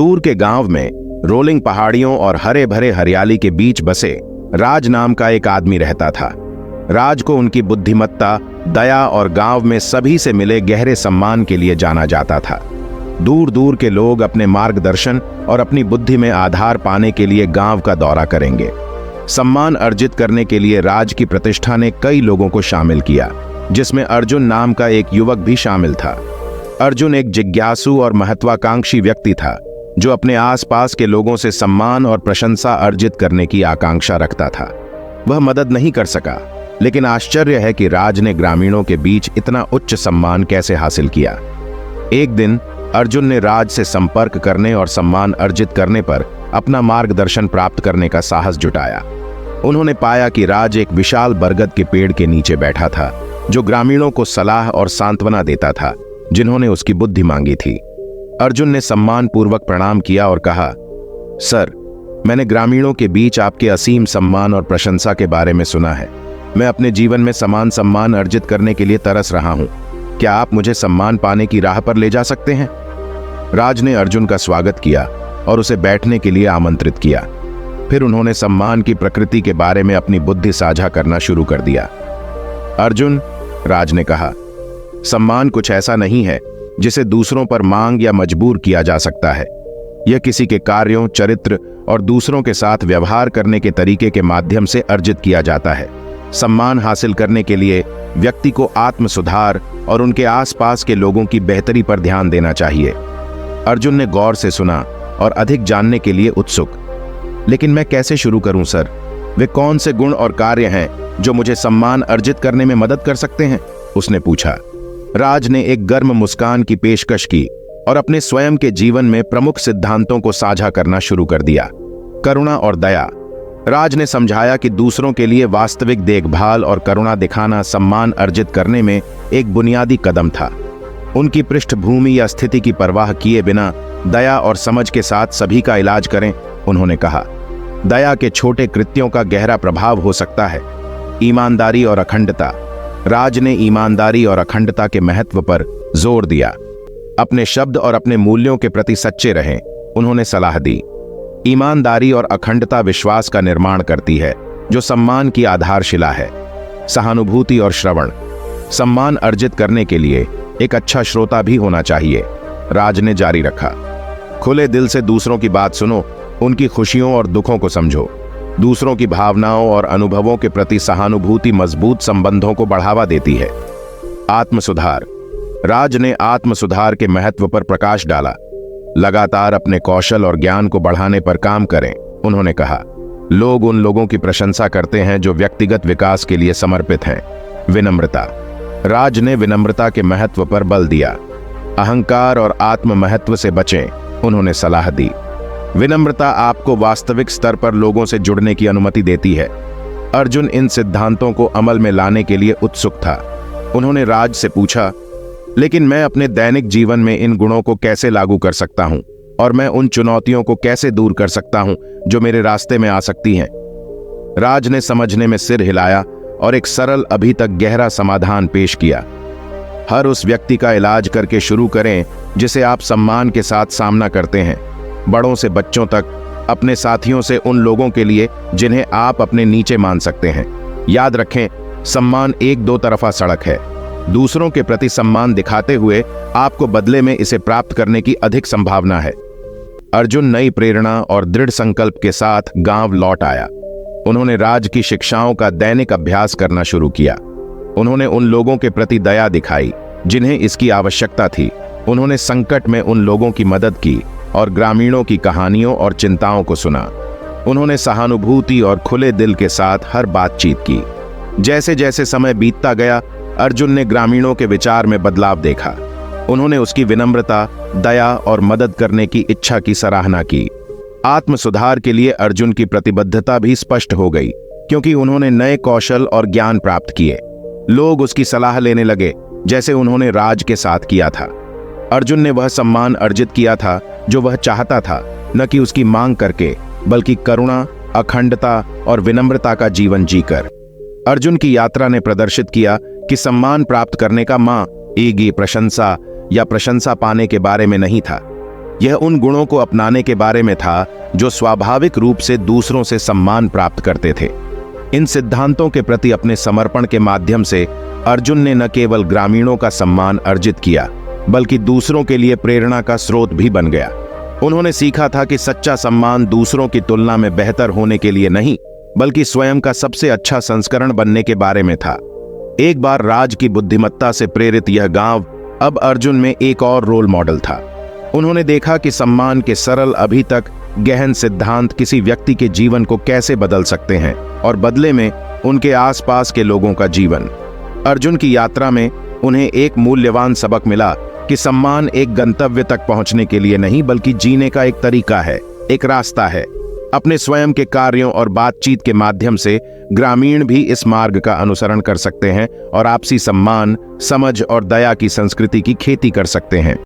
दूर के गांव में रोलिंग पहाड़ियों और हरे भरे हरियाली के बीच बसे राज नाम का एक आदमी रहता था। राज को उनकी बुद्धिमत्ता, दया और गांव में सभी से मिले गहरे सम्मान के लिए जाना जाता था। दूर दूर के लोग अपने मार्गदर्शन और अपनी बुद्धि में आधार पाने के लिए गांव का दौरा करेंगे। सम्मान अर्जित करने के लिए राज की प्रतिष्ठा ने कई लोगों को शामिल किया, जिसमें अर्जुन नाम का एक युवक भी शामिल था। अर्जुन एक जिज्ञासु और महत्वाकांक्षी व्यक्ति था, जो अपने आसपास के लोगों से सम्मान और प्रशंसा अर्जित करने की आकांक्षा रखता था। वह मदद नहीं कर सका, लेकिन आश्चर्य है कि राज ने ग्रामीणों के बीच इतना उच्च सम्मान कैसे हासिल किया। एक दिन अर्जुन ने राज से संपर्क करने और सम्मान अर्जित करने पर अपना मार्गदर्शन प्राप्त करने का साहस जुटाया। उन्होंने पाया कि राज एक विशाल बरगद के पेड़ के नीचे बैठा था, जो ग्रामीणों को सलाह और सांत्वना देता था, जिन्होंने उसकी बुद्धि मांगी थी। अर्जुन ने सम्मान पूर्वक प्रणाम किया और कहा, सर, मैंने ग्रामीणों के बीच आपके असीम सम्मान और प्रशंसा के बारे में सुना है। मैं अपने जीवन में समान सम्मान अर्जित करने के लिए तरस रहा हूं। क्या आप मुझे सम्मान पाने की राह पर ले जा सकते हैं? राज ने अर्जुन का स्वागत किया और उसे बैठने के लिए आमंत्रित किया। फिर उन्होंने सम्मान की प्रकृति के बारे में अपनी बुद्धि साझा करना शुरू कर दिया। अर्जुन, राज ने कहा, सम्मान कुछ ऐसा नहीं है जिसे दूसरों पर मांग या मजबूर किया जा सकता है। यह किसी के कार्यों, चरित्र और दूसरों के साथ व्यवहार करने के तरीके के माध्यम से अर्जित किया जाता है। सम्मान हासिल करने के लिए व्यक्ति को आत्म सुधार और उनके आसपास के लोगों की बेहतरी पर ध्यान देना चाहिए। अर्जुन ने गौर से सुना और अधिक जानने के लिए उत्सुक। लेकिन मैं कैसे शुरू करूं सर? वे कौन से गुण और कार्य हैं जो मुझे सम्मान अर्जित करने में मदद कर सकते हैं? उसने पूछा। राज ने एक गर्म मुस्कान की पेशकश की और अपने स्वयं के जीवन में प्रमुख सिद्धांतों को साझा करना शुरू कर दिया। करुणा और दया। राज ने समझाया कि दूसरों के लिए वास्तविक देखभाल और करुणा दिखाना सम्मान अर्जित करने में एक बुनियादी कदम था। उनकी पृष्ठभूमि या स्थिति की परवाह किए बिना दया और समझ के साथ सभी का इलाज करें, उन्होंने कहा। दया के छोटे कृत्यों का गहरा प्रभाव हो सकता है। ईमानदारी और अखंडता। राज ने ईमानदारी और अखंडता के महत्व पर जोर दिया। अपने शब्द और अपने मूल्यों के प्रति सच्चे रहें, उन्होंने सलाह दी। ईमानदारी और अखंडता विश्वास का निर्माण करती है, जो सम्मान की आधारशिला है। सहानुभूति और श्रवण। सम्मान अर्जित करने के लिए एक अच्छा श्रोता भी होना चाहिए, राज ने जारी रखा। खुले दिल से दूसरों की बात सुनो, उनकी खुशियों और दुखों को समझो। दूसरों की भावनाओं और अनुभवों के प्रति सहानुभूति मजबूत संबंधों को बढ़ावा देती है। आत्म सुधार। राज ने आत्म सुधार के महत्व पर प्रकाश डाला। लगातार अपने कौशल और ज्ञान को बढ़ाने पर काम करें, उन्होंने कहा। लोग उन लोगों की प्रशंसा करते हैं जो व्यक्तिगत विकास के लिए समर्पित हैं। विनम्रता। राज ने विनम्रता के महत्व पर बल दिया। अहंकार और आत्म महत्व से बचें, उन्होंने सलाह दी। विनम्रता आपको वास्तविक स्तर पर लोगों से जुड़ने की अनुमति देती है। अर्जुन इन सिद्धांतों को अमल में लाने के लिए उत्सुक था। उन्होंने राज से पूछा, लेकिन मैं अपने दैनिक जीवन में इन गुणों को कैसे लागू कर सकता हूं, और मैं उन चुनौतियों को कैसे दूर कर सकता हूं जो मेरे रास्ते में आ सकती हैं? राज ने समझने में सिर हिलाया और एक सरल, अभी तक गहरा समाधान पेश किया। हर उस व्यक्ति का इलाज करके शुरू करें जिसे आप सम्मान के साथ सामना करते हैं। बड़ों से बच्चों तक, अपने साथियों से उन लोगों के लिए जिन्हें आप अपने नीचे मान सकते हैं। याद रखें, सम्मान एक दो तरफा सड़क है। दूसरों के प्रति सम्मान दिखाते हुए आपको बदले में इसे प्राप्त करने की अधिक संभावना है। अर्जुन नई प्रेरणा और दृढ़ संकल्प के साथ गांव लौट आया। उन्होंने राज की शिक्षाओं का दैनिक अभ्यास करना शुरू किया। उन्होंने उन लोगों के प्रति दया दिखाई जिन्हें इसकी आवश्यकता थी। उन्होंने संकट में उन लोगों की मदद की और ग्रामीणों की कहानियों और चिंताओं को सुना। उन्होंने सहानुभूति और खुले दिल के साथ हर बातचीत की। जैसे जैसे समय बीतता गया, अर्जुन ने ग्रामीणों के विचार में बदलाव देखा। उन्होंने उसकी विनम्रता, दया और मदद करने की इच्छा की सराहना की। आत्म सुधार के लिए अर्जुन की प्रतिबद्धता भी स्पष्ट हो गई, क्योंकि उन्होंने नए कौशल और ज्ञान प्राप्त किए। लोग उसकी सलाह लेने लगे, जैसे उन्होंने राज के साथ किया था। अर्जुन ने वह सम्मान अर्जित किया था जो वह चाहता था, न कि उसकी मांग करके, बल्कि करुणा, अखंडता और विनम्रता का जीवन जीकर। अर्जुन की यात्रा ने प्रदर्शित किया कि सम्मान प्राप्त करने का ईगी, प्रशंसा या प्रशंसा पाने के बारे में नहीं था। यह उन गुणों को अपनाने के बारे में था जो स्वाभाविक रूप से दूसरों से सम्मान प्राप्त करते थे। इन सिद्धांतों के प्रति अपने समर्पण के माध्यम से अर्जुन ने न केवल ग्रामीणों का सम्मान अर्जित किया, बल्कि दूसरों के लिए प्रेरणा का स्रोत भी बन गया। उन्होंने सीखा था कि सच्चा सम्मान दूसरों की तुलना में बेहतर होने के लिए नहीं, बल्कि स्वयं का सबसे अच्छा संस्करण बनने के बारे में था। एक बार राज की बुद्धिमत्ता से प्रेरित यह गांव अब अर्जुन में एक और रोल मॉडल था। उन्होंने देखा कि सम्मान के सरल अभी तक गहन सिद्धांत किसी व्यक्ति के जीवन को कैसे बदल सकते हैं और बदले में उनके आसपास के लोगों का जीवन। अर्जुन की यात्रा में उन्हें एक मूल्यवान सबक मिला कि सम्मान एक गंतव्य तक पहुंचने के लिए नहीं, बल्कि जीने का एक तरीका है, एक रास्ता है। अपने स्वयं के कार्यों और बातचीत के माध्यम से ग्रामीण भी इस मार्ग का अनुसरण कर सकते हैं और आपसी सम्मान, समझ और दया की संस्कृति की खेती कर सकते हैं।